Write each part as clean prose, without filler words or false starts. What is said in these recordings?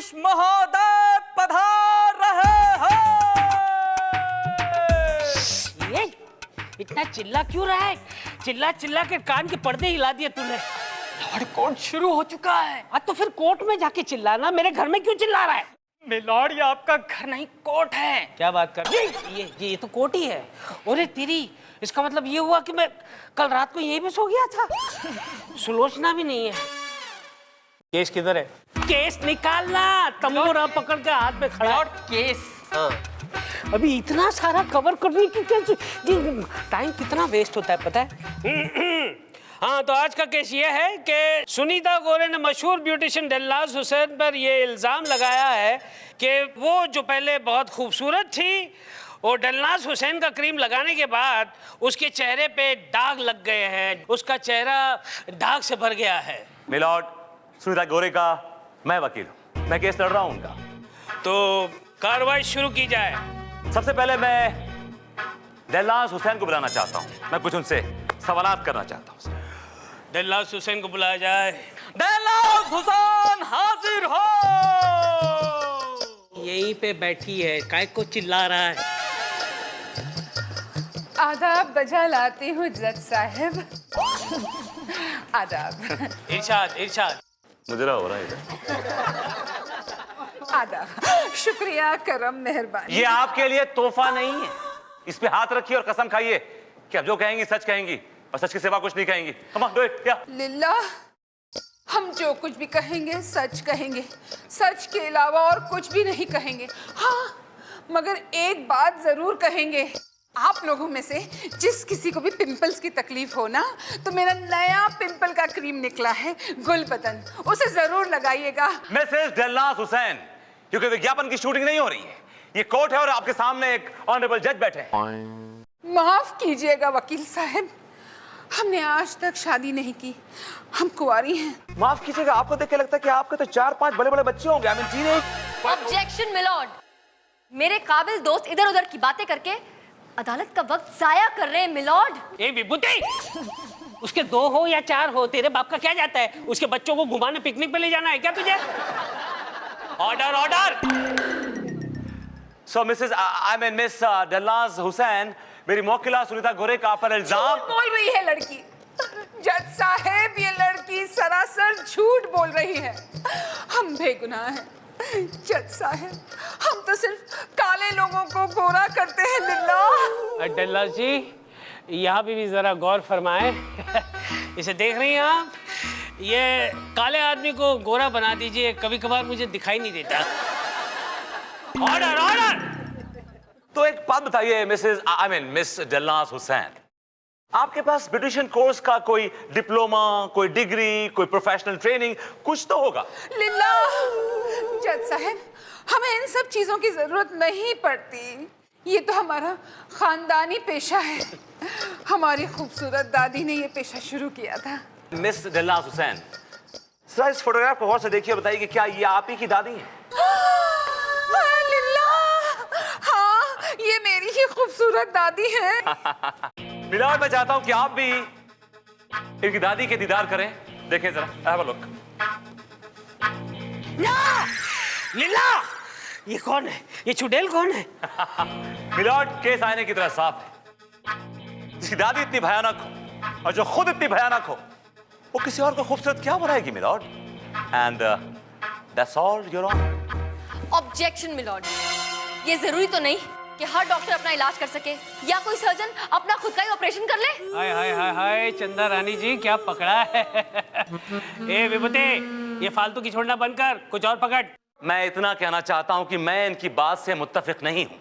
न्यायाधीश महोदय पधार रहे हैं। ये इतना चिल्ला क्यों रहा है? चिल्ला चिल्ला के कान के पर्दे हिला दिए तूने। लॉर्ड, कोर्ट शुरू हो चुका है। तो फिर कोर्ट में जाके चिल्लाना, मेरे घर में क्यों चिल्ला रहा है? मिलॉर्ड, ये आपका घर नहीं कोर्ट है। क्या बात कर रहे? ये तो कोर्ट ही है। अरे तेरी, इसका मतलब ये हुआ कि मैं कल रात को यहीं पे सो गया था। सुलोचना भी नहीं है। केस किधर है? केस निकालना। तंबूरा पकड़ के हाथ में खड़ा। Lord, case. हाँ। अभी इतना सारा कवर करने की कैसे, टाइम कितना वेस्ट होता है पता है? हाँ, तो आज का केस ये है कि सुनीता गोरे ने मशहूर ब्यूटिशियन दिलनाज़ हुसैन पर ये इल्ज़ाम लगाया है कि वो जो पहले बहुत खूबसूरत थी, और दिलनाज़ हुसैन का क्रीम लगाने के बाद उसके चेहरे पे दाग लग गए हैं, उसका चेहरा दाग से भर गया है। मिलॉर्ड, सुनीता गोरे का मैं वकील हूँ, मैं केस लड़ रहा हूँ उनका। तो कार्रवाई शुरू की जाए। सबसे पहले मैं दिलनाज़ हुसैन को बुलाना चाहता हूँ, मैं कुछ उनसे सवालात करना चाहता हूँ। दिलनाज़ हुसैन को बुलाया जाए। दिलनाज़ हुसैन हाजिर हो। यहीं पे बैठी है, काय को चिल्ला रहा है? आदाब बजा लाती हूँ जज साहब। आदाब। इरशाद इरशाद। मुझे हो रहा है इधर। आदाब, शुक्रिया, करम, मेहरबानी। ये आपके लिए तोहफा नहीं है, इस पे हाथ रखिए और कसम खाइए कि अब जो कहेंगी सच कहेंगी और सच के सिवा कुछ नहीं कहेंगी। Come on, do it, yeah. लिल्ला, हम जो कुछ भी कहेंगे सच कहेंगे, सच के अलावा और कुछ भी नहीं कहेंगे। हाँ, मगर एक बात जरूर कहेंगे। आप लोगों में से जिस किसी को भी पिंपल्स की तकलीफ हो ना, तो मेरा नया पिंपल का क्रीम निकला है, गुलबदन, उसे जरूर लगाइएगा। मिसेस दिलनाज़ हुसैन, क्योंकि विज्ञापन की शूटिंग नहीं हो रही है, ये कोर्ट है और आपके सामने एक ऑनरेबल जज बैठे हैं। माफ कीजिएगा वकील साहब, हमने आज तक शादी नहीं की, हम कुंवारी हैं। माफ कीजिएगा, आपको देख के लगता है कि आपके तो 4-5 बड़े-बड़े बच्चे होंगे। I mean teenage. Objection milord, मेरे काबिल दोस्त इधर उधर की बातें करके अदालत का वक्त जाया कर रहे हैं मिलॉर्ड। ए विभूति, उसके 2 हो या 4 हो, तेरे बाप का क्या जाता है? उसके बच्चों को घुमाने पिकनिक पे ले जाना है क्या तुझे? Order order. So missus miss Dilnaz Hussain, मेरी मौकिला सुनीता गोरे का पर इल्जाम। झूठ बोल रही है लड़की। जज साहब, ये लड़की सरासर झूठ बोल रही है। हम बेगुनाह हैं जज साहब, हम तो सिर्फ काले लोगों को गोरा करते हैं। लिल्ला। दिलनाज़ जी, यहाँ भी जरा गौर फरमाए। इसे देख रही हैं आप? ये काले आदमी को गोरा बना दीजिए, कभी कभार मुझे दिखाई नहीं देता। Order order. तो एक बात बताइए मिसेस मिस दिलनाज़ हुसैन, आपके पास ब्यूटिशियन कोर्स का कोई डिप्लोमा, कोई डिग्री, कोई प्रोफेशनल ट्रेनिंग कुछ तो होगा? लिल्ला। जज साहब, हमें इन सब चीजों की जरूरत नहीं पड़ती, ये तो हमारा खानदानी पेशा है। हमारी खूबसूरत दादी ने ये पेशा शुरू किया था। मिस दिलनाज़ हुसैन, सर इस फोटोग्राफ को गौर से देखिए, बताइए कि क्या ये आप ही की दादी है? लिल्ला, हाँ, ये मेरी ही खूबसूरत दादी है। मिलॉर्ड, मैं चाहता हूं कि आप भी इनकी दादी के दीदार करें। देखें जरा, हैव अ लुक। लीला, ये कौन है? ये चुड़ैल कौन है? मिलॉर्ड, केस आईने की तरह साफ है। जिसकी दादी इतनी भयानक हो और जो खुद इतनी भयानक हो, वो किसी और को खूबसूरत क्या बनाएगी milord? And that's all your honour. Objection milord, ये जरूरी तो नहीं कि हर डॉक्टर अपना इलाज कर सके या कोई सर्जन अपना खुद का ही ऑपरेशन कर ले। हाय हाय हाय हाय, चंदा रानी जी क्या पकड़ा है? ए विभूति, ये फालतू की छोड़ना बंद कर, कुछ और पकड़। मैं इतना कहना चाहता हूं कि मैं इनकी बात से मुत्तफिक नहीं हूं।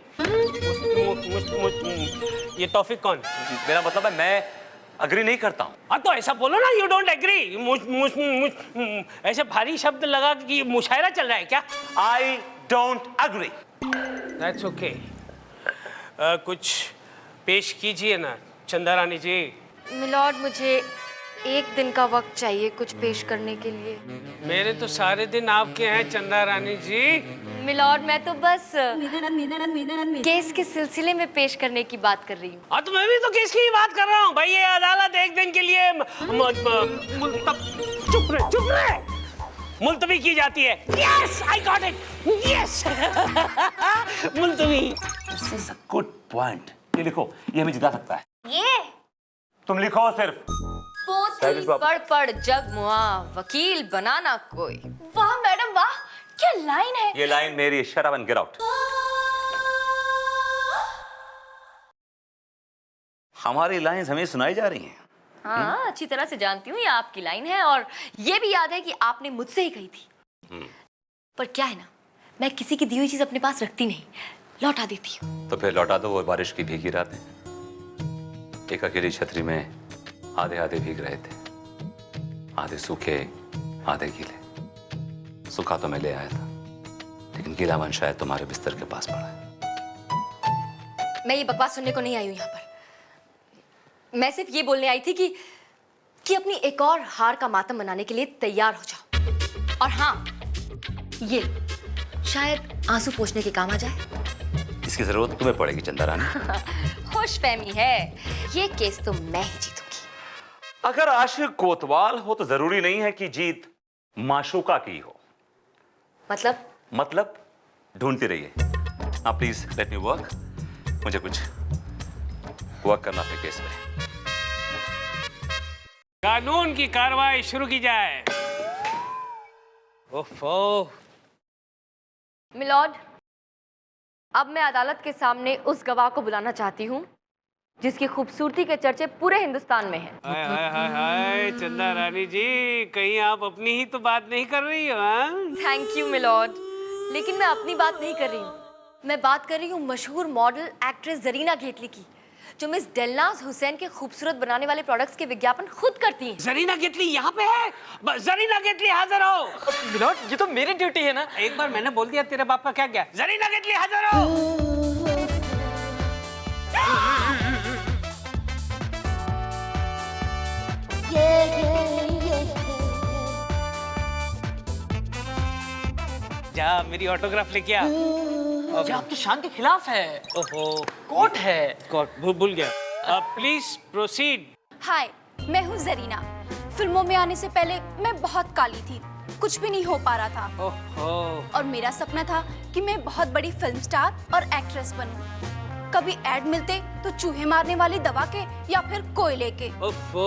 ये तौफीक कौन? मेरा मतलब है मैं अग्री नहीं करता हूं। हाँ तो ऐसा बोलो ना, यू डोंट एग्री। ऐसे भारी शब्द लगा कि मुशायरा चल रहा है क्या? I don't agree. That's okay. कुछ पेश कीजिए ना चंदा रानी जी। मिलॉर्ड, मुझे 1 दिन का वक्त चाहिए कुछ पेश करने के लिए। मेरे तो सारे दिन आपके हैं चंदा रानी जी। मिलॉर्ड, मैं तो बस केस के सिलसिले में पेश करने की बात कर रही हूँ। हाँ तो मैं भी तो केस की ही बात कर रहा हूँ भाई। ये अदालत 1 दिन के लिए चुप रहे। मुलतवी की जाती है। Yes, I got it, yes. मुलतवी। This is a good point. ये लिखो, ये हमें जिता सकता है। ये तुम लिखो सिर्फ। पोथी पढ़ पढ़ जग मुआ, वकील बनाना कोई। वाह मैडम वाह, क्या लाइन है। ये लाइन मेरी है, shut up and get out. हमारी लाइंस हमें सुनाई जा रही हैं। हाँ, अच्छी तरह से जानती हूँ ये आपकी लाइन है, और ये भी याद है कि आपने मुझसे ही कही थी। पर क्या है ना, मैं किसी की दी हुई चीज अपने पास रखती नहीं, लौटा देती हूँ। तो फिर लौटा दो वो बारिश की भीगी रातें। एक अकेली छतरी में आधे आधे भीग रहे थे, आधे सूखे आधे गीले। सूखा तो मैं ले आया था, लेकिन गीलापन शायद तुम्हारे बिस्तर के पास पड़ा है। मैं ये बकवास सुनने को नहीं आई हूँ यहाँ पर। मैं सिर्फ ये बोलने आई थी कि अपनी एक और हार का मातम मनाने के लिए तैयार हो जाओ। और हाँ, ये शायद आंसू पोंछने के काम आ जाए। इसकी जरूरत तुम्हें पड़ेगी चंदा रानी। खुशफहमी है, ये केस तो मैं ही जीतूंगी। अगर आशिक कोतवाल हो तो जरूरी नहीं है कि जीत माशूका की हो। मतलब ढूंढती रहिए। Please let me work. मुझे कुछ वर्क करना अपने केस में। कानून की कार्रवाई शुरू की जाए। ओफो। मिलॉर्ड, अब मैं अदालत के सामने उस गवाह को बुलाना चाहती हूँ जिसकी खूबसूरती के चर्चे पूरे हिंदुस्तान में हैं। हाय हाय हाय हाय, चंदा रानी जी, कहीं आप अपनी ही तो बात नहीं कर रही हो? थैंक यू मिलॉर्ड, लेकिन मैं अपनी बात नहीं कर रही हूँ। मैं बात कर रही हूँ मशहूर मॉडल एक्ट्रेस जरीना घेतली की, जो मिस दिलनाज हुसैन के खूबसूरत बनाने वाले प्रोडक्ट्स के विज्ञापन खुद करती हैं। जरीना घेतली यहाँ पे है। जरीना घेतली हाजिर हो। मिलॉर्ड, ये तो मेरी ड्यूटी है ना। एक बार मैंने बोल दिया, तेरे बाप का क्या गया? जरीना घेतली हाजिर हो। जा मेरी ऑटोग्राफ लेके आ। ये आपकी शान के खिलाफ है। ओहो, कोर्ट है। कोर्ट भूल गया। Please proceed. हाय, मैं हूँ जरीना। फिल्मों में आने से पहले मैं बहुत काली थी, कुछ भी नहीं हो पा रहा था। ओहो। और मेरा सपना था कि मैं बहुत बड़ी फिल्म स्टार और एक्ट्रेस बनूं। कभी एड मिलते तो चूहे मारने वाली दवा के या फिर कोयले के। ओफो,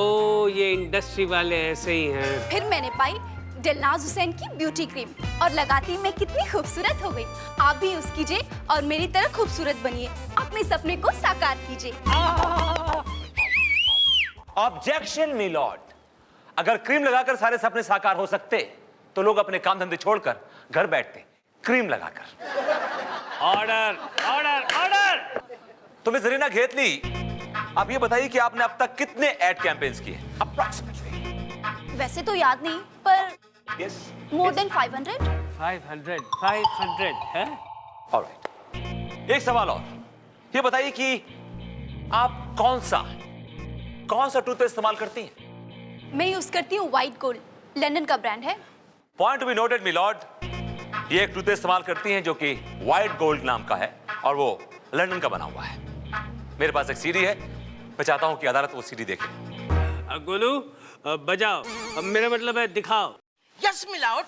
ये इंडस्ट्री वाले ऐसे ही हैं। फिर मैंने पाई दिलनाज हुसैन की ब्यूटी क्रीम और लगाती मैं कितनी खूबसूरत हो गई। आप भी यूज कीजिए और मेरी तरह खूबसूरत बनिए। अपने सपने को साकार कीजिए। Objection milord. अगर क्रीम लगाकर सारे सपने साकार हो सकते तो लोग अपने काम धंधे छोड़कर घर बैठते क्रीम लगाकर। Order order order. तो मिस जरीना घेतली, आप ये बताइए कि आपने अब तक कितने एड कैंपेन्स किए अप्रॉक्सिमेटली? वैसे तो याद नहीं, पर Yes. More than 500। 500 है? Alright. एक सवाल और, ये बताइए कि आप कौन सा टूथपेस्ट इस्तेमाल करती हैं? मैं यूज करती हूँ व्हाइट गोल्ड, लंदन का ब्रांड है। Point to be noted milord. ये एक टूथपेस्ट इस्तेमाल करती हैं जो कि व्हाइट गोल्ड नाम का है और वो लंदन का बना हुआ है। मेरे पास एक सीडी है, मैं चाहता हूं कि अदालत वो सीडी देखे। गोलू, बजाओ। मेरा मतलब है दिखाओ। Yes milord.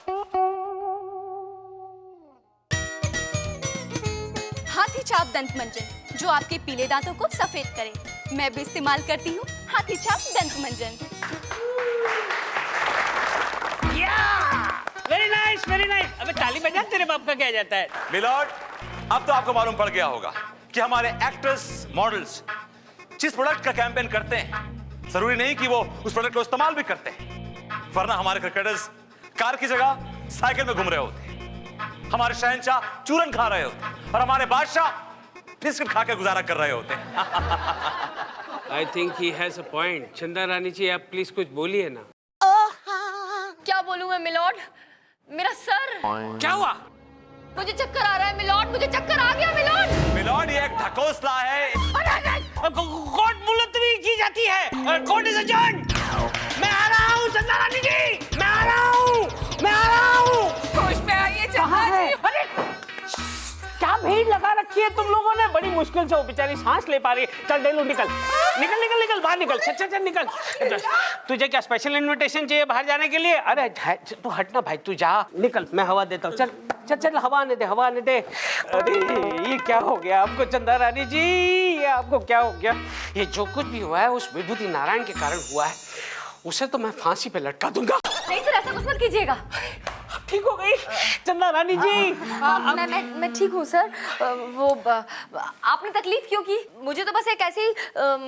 हाथी छाप दंत मंजन, जो आपके पीले दांतों को सफेद करे। मैं भी इस्तेमाल करती हूँ हाथी छाप दंत मंजन। Very nice very nice. अबे ताली बजा, तेरे बाप का क्या जाता है? मिलॉर्ड, अब तो आपको मालूम पड़ गया होगा कि हमारे एक्टर्स मॉडल्स जिस प्रोडक्ट का कैंपेन करते हैं, जरूरी नहीं कि वो उस प्रोडक्ट को इस्तेमाल भी करते हैं। वरना हमारे क्रिकेटर्स कार की जगह साइकिल में घूम रहे होते, हमारे शहंशाह चूरन खा रहे होते और हमारे बादशाह बिस्किट खा के गुजारा कर रहे होते। I think he has a point. चंदा रानी जी, आप प्लीज कुछ बोलिए ना। क्या बोलूं मैं मिलॉर्ड? मेरा सर। क्या हुआ? मुझे चक्कर आ रहा है मिलॉर्ड, मुझे चक्कर आ गया मिलॉर्ड। मिलॉर्ड, ये एक ढकोसला है। कोर्ट मुलतवी की जाती है। Court is adjourned. मैं आ रहा हूँ चंदा रानी जी, मैं आ रहा हूँ। होश में आइए चंदा जी। अरे क्या भीड़ लगा रखी किए तुम लोगों ने? बड़ी मुश्किल से वो बेचारी सांस ले पा रही है। चल डेलू निकल निकल निकल निकल बाहर निकल, चल चल चल निकल। तुझे क्या स्पेशल इनविटेशन चाहिए बाहर जाने के लिए? अरे तू हटना भाई, तू जा, निकल, मैं हवा देता हूँ। चल चल चल, हवा आने दे, हवा आने दे। अरे ये क्या हो गया आपको चंदा रानी जी? ये आपको क्या हो गया? ये जो कुछ भी हुआ है उस विभूति नारायण के कारण हुआ है। उसे तो मैं फांसी पे लटका दूंगा। नहीं सर, ऐसा कुछ मत कीजिएगा। ठीक हो गई चंदा रानी जी? मैं ठीक हूँ सर। आपने तकलीफ क्यों की? मुझे तो बस एक ऐसे ही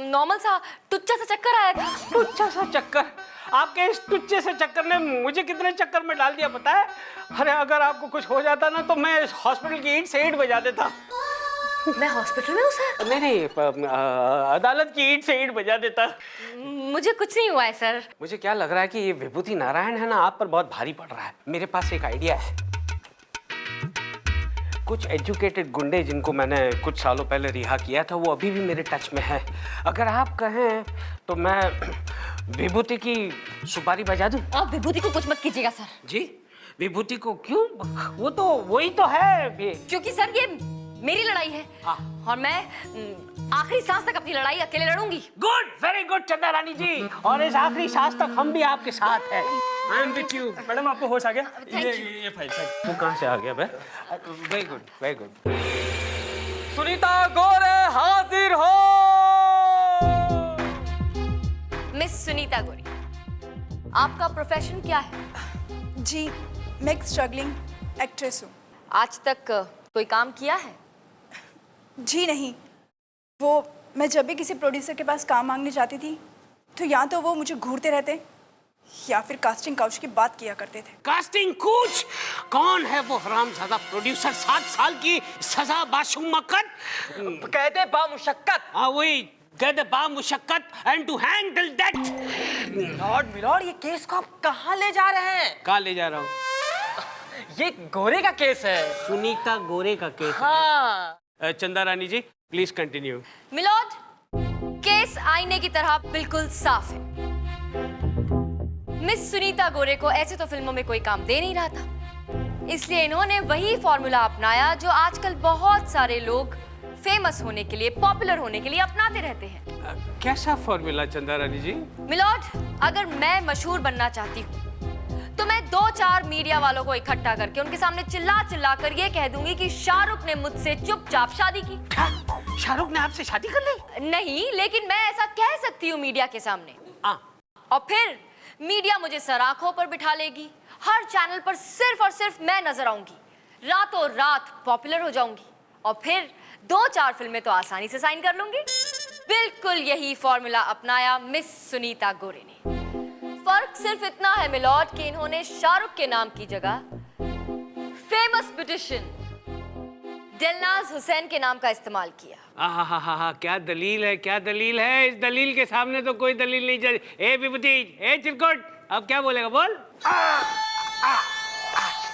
नॉर्मल सा टुच्चा सा चक्कर आया था। टुच्चा सा चक्कर? आपके इस टुच्चे से चक्कर ने मुझे कितने चक्कर में डाल दिया पता है? अरे अगर आपको कुछ हो जाता ना तो मैं हॉस्पिटल की ईंट से ईंट बजा देता। मैं हॉस्पिटल में हूँ सर? नहीं, अदालत की ईंट से ईंट बजा देता। मुझे कुछ नहीं हुआ है सर। मुझे क्या लग रहा है कि ये विभूति नारायण है ना, आप पर बहुत भारी पड़ रहा है। मेरे पास एक आइडिया है। कुछ एजुकेटेड गुंडे जिनको मैंने कुछ सालों पहले रिहा किया था, वो अभी भी मेरे टच में है। अगर आप कहें तो मैं विभूति की सुपारी बजा दूं? आप विभूति को कुछ मत कीजिएगा सर। जी? विभूति को क्यों? वो तो वही तो है। क्योंकि सर ये मेरी लड़ाई है। और मैं आखिरी सांस तक अपनी लड़ाई अकेले लड़ूंगी। गुड, वेरी गुड चंदा रानी जी। और इस आखिरी सांस तक हम भी आपके साथ हैं। I am with you. Madam आपको होश आ गया? ये फाइल सर। तू कहाँ से आ गया बे? Very good, very good. Sunita Gore हाजिर हो। मिस सुनीता गोरे, आपका प्रोफेशन क्या है? जी, मैं एक स्ट्रगलिंग एक्ट्रेस हूँ। आज तक कोई काम किया है? जी नहीं, वो मैं जब भी किसी प्रोड्यूसर के पास काम मांगने जाती थी तो या तो वो मुझे घूरते रहते या फिर कास्टिंग काउच की बात किया करते थे। Casting coach? कौन है वो हरामजादा प्रोड्यूसर? 7 साल की सजा बाशुमक्कत? कहते बामुशक्कत। हाँ वही, कहते बामुशक्कत and to hang till death. Milord ये केस को आप कहाँ ले जा रहे हैं? कहाँ ले जा रहा हूँ? ये गोरे का केस है। सुनीता गोरे का केस हाँ। है। चंदा रानी जी प्लीज कंटिन्यू। मिलॉर्ड, केस आईने की तरह बिल्कुल साफ है। मिस सुनीता गोरे को ऐसे तो फिल्मों में कोई काम दे नहीं रहा था, इसलिए इन्होंने वही फॉर्मूला अपनाया जो आजकल बहुत सारे लोग फेमस होने के लिए, पॉपुलर होने के लिए अपनाते रहते हैं। कैसा फॉर्मूला चंदा रानी जी? मिलॉर्ड, अगर मैं मशहूर बनना चाहती हूँ तो मैं 2-4 मीडिया वालों को इकट्ठा करके उनके सामने चिल्ला चिल्ला कर ये कह दूंगी कि शाहरुख ने मुझसे चुपचाप शादी की। शाहरुख ने आपसे शादी कर ली? नहीं, लेकिन मैं ऐसा कह सकती हूँ मीडिया के सामने। और फिर मीडिया मुझे सराखों पर बिठा लेगी, हर चैनल पर सिर्फ और सिर्फ मैं नजर आऊंगी, रातों रात पॉपुलर हो जाऊंगी और फिर 2-4 फिल्में तो आसानी से साइन कर लूंगी। बिल्कुल यही फॉर्मूला अपनाया मिस सुनीता गोरे ने। फर्क सिर्फ इतना है मिलॉर्ड कि इन्होंने शाहरुख के नाम की जगह फेमस ब्यूटिशियन दिलनाज हुसैन के नाम का इस्तेमाल किया। हाँ, क्या दलील है, क्या दलील है? इस दलील के सामने तो कोई दलील नहीं चली। ए विभूति, ए चिरकुट, अब क्या बोलेगा? बोल।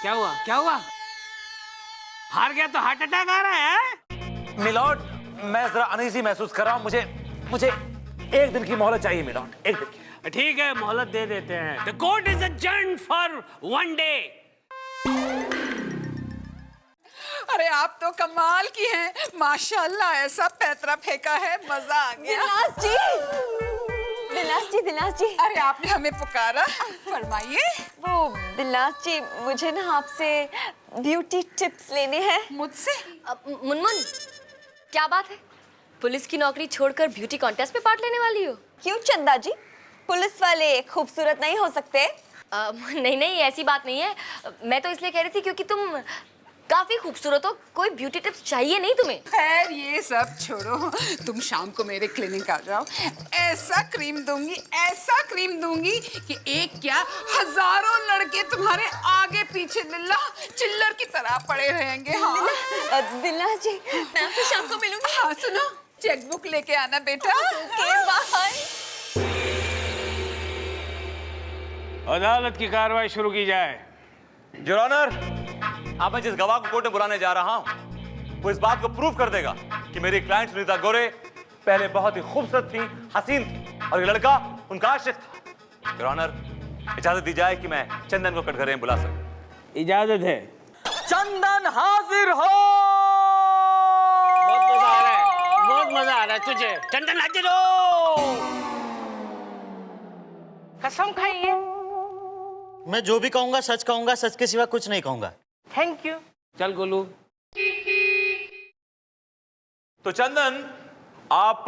क्या हुआ, क्या हुआ? हार गया तो हार्ट अटैक आ रहा है? मिलॉर्ड, मैं जरा अनईजी महसूस कर रहा हूँ। मुझे 1 दिन की मोहलत चाहिए मिलॉर्ड, 1 दिन की। ठीक है, मोहलत दे देते हैं। The court is adjourned for 1 day. अरे आप तो कमाल की हैं, माशाल्लाह, ऐसा पैतरा फेंका है, मजा आ गया। दिलनाज जी। अरे आपने हमें पुकारा, फरमाइए। वो दिलनाज जी, मुझे ना आपसे ब्यूटी टिप्स लेने हैं। मुझसे? मुनमुन, क्या बात है? पुलिस की नौकरी छोड़कर ब्यूटी कॉन्टेस्ट में पार्ट लेने वाली हो? क्यों चंदा जी, पुलिस वाले खूबसूरत नहीं हो सकते? नहीं, ऐसी बात नहीं है। मैं तो इसलिए कह रही थी क्योंकि तुम काफी खूबसूरत हो, कोई ब्यूटी टिप्स चाहिए नहीं तुम्हें? खैर ये सब छोड़ो, तुम शाम को मेरे क्लिनिक आ जाओ, ऐसा क्रीम दूंगी कि एक क्या हजारों लड़के तुम्हारे आगे पीछे लिल्ला चिल्लर की तरह पड़े रहेंगे। हाँ दिलनाज जी, मैं आपसे शाम को मिलूंगी। हाँ सुनो, चेकबुक लेके आना बेटा। बाय। अदालत की कार्रवाई शुरू की जाए। योर ऑनर, अब मैं जिस गवाह को कोर्ट में बुलाने जा रहा हूं वो इस बात को प्रूव कर देगा कि मेरी क्लाइंट सुनीता गोरे पहले बहुत ही खूबसूरत थी, हसीन थी और ये लड़का उनका आशिक था। योर ऑनर, इजाजत दी जाए कि मैं चंदन को कटघरे में बुला सकूं। इजाजत है। चंदन हाजिर हो। मजा आ रहा है, बहुत मजा आ रहा है तुझे। चंदन हाजिर हो। कसम खाइए। मैं जो भी कहूंगा सच कहूंगा, सच के सिवा कुछ नहीं कहूंगा। Thank you. चल गोलू। तो चंदन, आप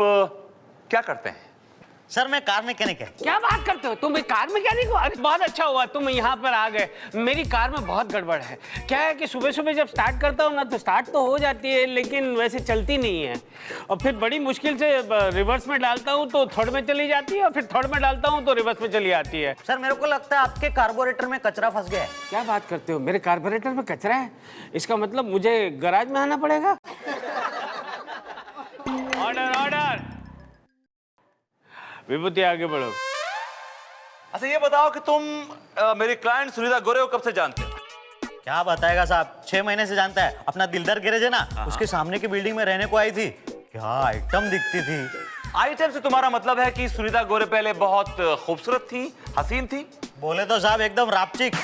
क्या करते हैं? सर मैं कार मैकेनिक है। क्या बात करते हो, तुम एक कार मैकेनिक हो? अरे बहुत अच्छा हुआ तुम यहाँ पर आ गए। मेरी कार में बहुत गड़बड़ है। क्या है कि सुबह सुबह जब स्टार्ट करता हूँ ना तो स्टार्ट तो हो जाती है लेकिन वैसे चलती नहीं है, और फिर बड़ी मुश्किल से रिवर्स में डालता हूँ तो थर्ड में चली जाती है, और फिर थर्ड में डालता हूँ तो रिवर्स में चली आती है। सर मेरे को लगता है आपके कार्बोरेटर में कचरा फंस गया है। क्या बात करते हो, मेरे कार्बोरेटर में कचरा है? इसका मतलब मुझे गैराज में आना पड़ेगा। Order order. विभूति आगे बढ़ो। अच्छा ये बताओ कि तुम मेरी क्लाइंट सुनीता गोरे को कब से जानते हो? क्या बताएगा साहब, 6 महीने से जानता है। अपना दिलदार गैरेज है ना, उसके सामने की बिल्डिंग में रहने को आई थी। क्या आइटम दिखती थी। आइटम से तुम्हारा मतलब है कि सुनीता गोरे पहले बहुत खूबसूरत थी, हसीन थी? बोले तो साहब एकदम रापचिक।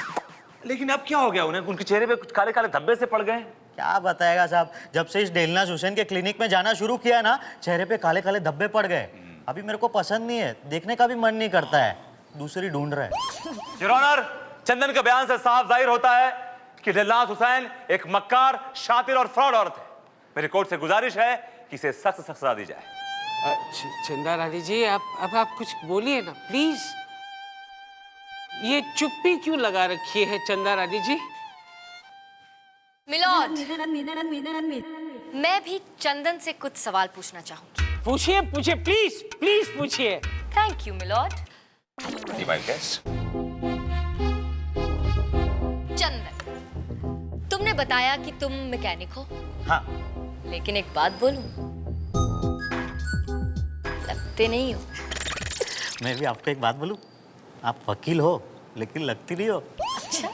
लेकिन अब क्या हो गया उन्हें? उनके चेहरे पे कुछ काले काले धब्बे से पड़ गए। क्या बताएगा साहब, जब से इस डेलनाज हुसैन के क्लिनिक में जाना शुरू किया ना, चेहरे पे काले काले धब्बे पड़ गए। अभी मेरे को पसंद नहीं है, देखने का भी मन नहीं करता है, दूसरी ढूंढ रहा है। योर ऑनर, चंदन के बयान से साफ जाहिर होता है कि डेलनाज हुसैन एक मक्कार, शातिर और फ्रॉड औरत है। मेरी कोर्ट से गुजारिश है कि इसे सख्त सख्त सजा दी जाए। चंदा रानी जी, आप कुछ बोलिए ना प्लीज। ये चुप्पी क्यों लगा रखी है चंदा रानी जी? मिलॉर्ड, मैं भी चंदन से कुछ सवाल पूछना चाहूंगी। पूछिए पूछिए, प्लीज प्लीज पूछिए। Thank you milord. चंदन, तुमने बताया कि तुम मैकेनिक हो। हाँ। लेकिन एक बात बोलूं, लगते नहीं हो। मैं भी आपको एक बात बोलूं, आप वकील हो लेकिन लगती नहीं हो। अच्छा,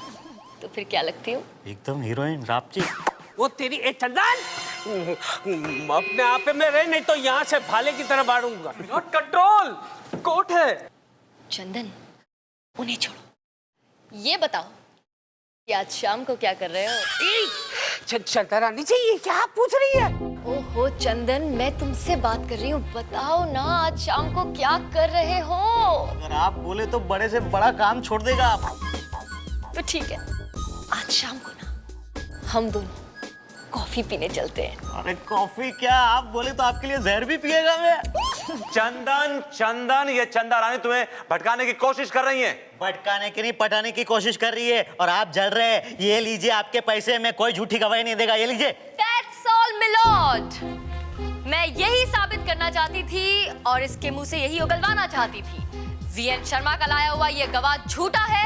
तो फिर क्या लगती हो? एकदम हीरोइन रापचिक। वो तेरी ए चंदन, अपने आप में रहे, नहीं तो यहाँ से भाले की तरह बाढ़ूंगा। नॉट कंट्रोल, कोर्ट है। चंदन, उन्हें छोड़ो। ये बताओ कि आज शाम को क्या कर रहे हो? चंदा रानी जी, ये क्या पूछ रही है? ओहो चंदन, मैं तुमसे बात कर रही हूँ। बताओ ना, आज शाम को क्या कर रहे हो? अगर आप बोले तो बड़े से बड़ा काम छोड़ देगा आप। तो ठीक है, आज शाम को ना हम दोनों कॉफी पीने चलते हैं। अरे कॉफी क्या, आप बोले तो आपके लिए जहर भी पिएगा मैं। चंदन चंदन, ये चंदा रानी तुम्हें भटकाने की कोशिश कर रही है। भटकाने की नहीं, पटाने की कोशिश कर रही है, और आप जल रहे हैं। ये लीजिए आपके पैसे, मैं कोई झूठी गवाही नहीं देगा, ये लीजिए। That's all, milord. मैं यही साबित करना चाहती थी और इसके मुंह से यही उगलवाना चाहती थी। वीएन शर्मा का लाया हुआ ये गवाह झूठा है,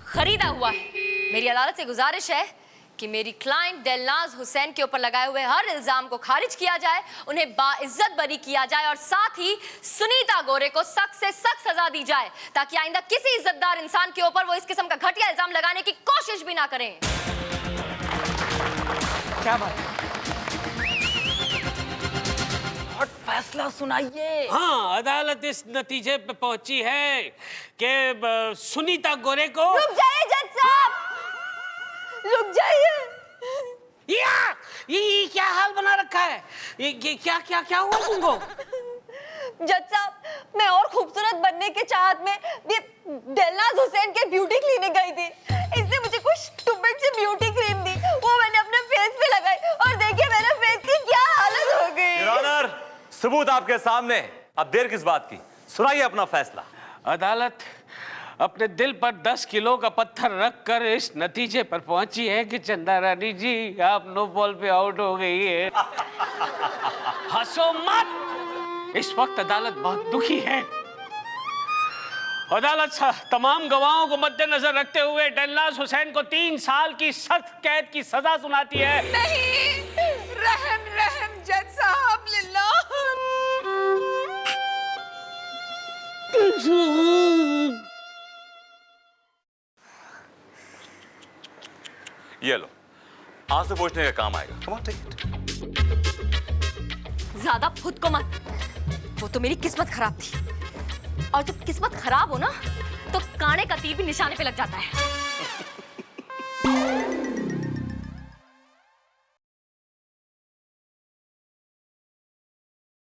खरीदा हुआ है। मेरी अदालत से गुजारिश है कि मेरी क्लाइंट डेलनाज हुसैन के ऊपर लगाए हुए हर इल्जाम को खारिज किया जाए, उन्हें बाइज्जत बरी किया जाए, और साथ ही सुनीता गोरे को सख्त से सख्त सजा दी जाए, ताकि आइंदा किसी इज्जतदार इंसान के ऊपर वो इस किस्म का घटिया इल्जाम लगाने की कोशिश भी ना करें। क्या बात है? और फैसला सुनाइए। हाँ, अदालत इस नतीजे पे पहुंची है कि सुनीता गोरे को। रुक जाइए जज साहब, रुक जाइए। ये क्या हाल बना रखा है? ये क्या क्या क्या हुआ तुमको? जज साहब, मैं और खूबसूरत बनने के चाहत में ये डेलनाज हुसैन के ब्यूटी क्लिनिक गई थी। इसने मुझे कुछ स्टूपिड सी ब्यूटी क्रीम दी, वो मैंने अपने फेस पे लगाई, और देखिए मेरे फेस की क्या हालत हो गई। योर ऑनर, सबूत आपके सामने, अब देर किस बात की? सुनाइए अपना फैसला। अदालत अपने दिल पर 10 किलो का पत्थर रखकर इस नतीजे पर पहुंची है कि चंदा रानी जी, आप नो बॉल पे आउट हो गई है। हंसो मत, इस वक्त अदालत बहुत दुखी है। अदालत तमाम गवाहों को मद्देनजर रखते हुए डेलनाज हुसैन को 3 साल की सख्त कैद की सजा सुनाती है। नहीं, रहम रहम जज साहब, लिल्लाह। ये लो, आंसू पोंछने का काम आएगा। Come on, take it. ज्यादा खुद को मत, वो तो मेरी किस्मत खराब थी, और जब किस्मत खराब हो ना तो कांटे का तीर भी निशाने पे लग जाता है।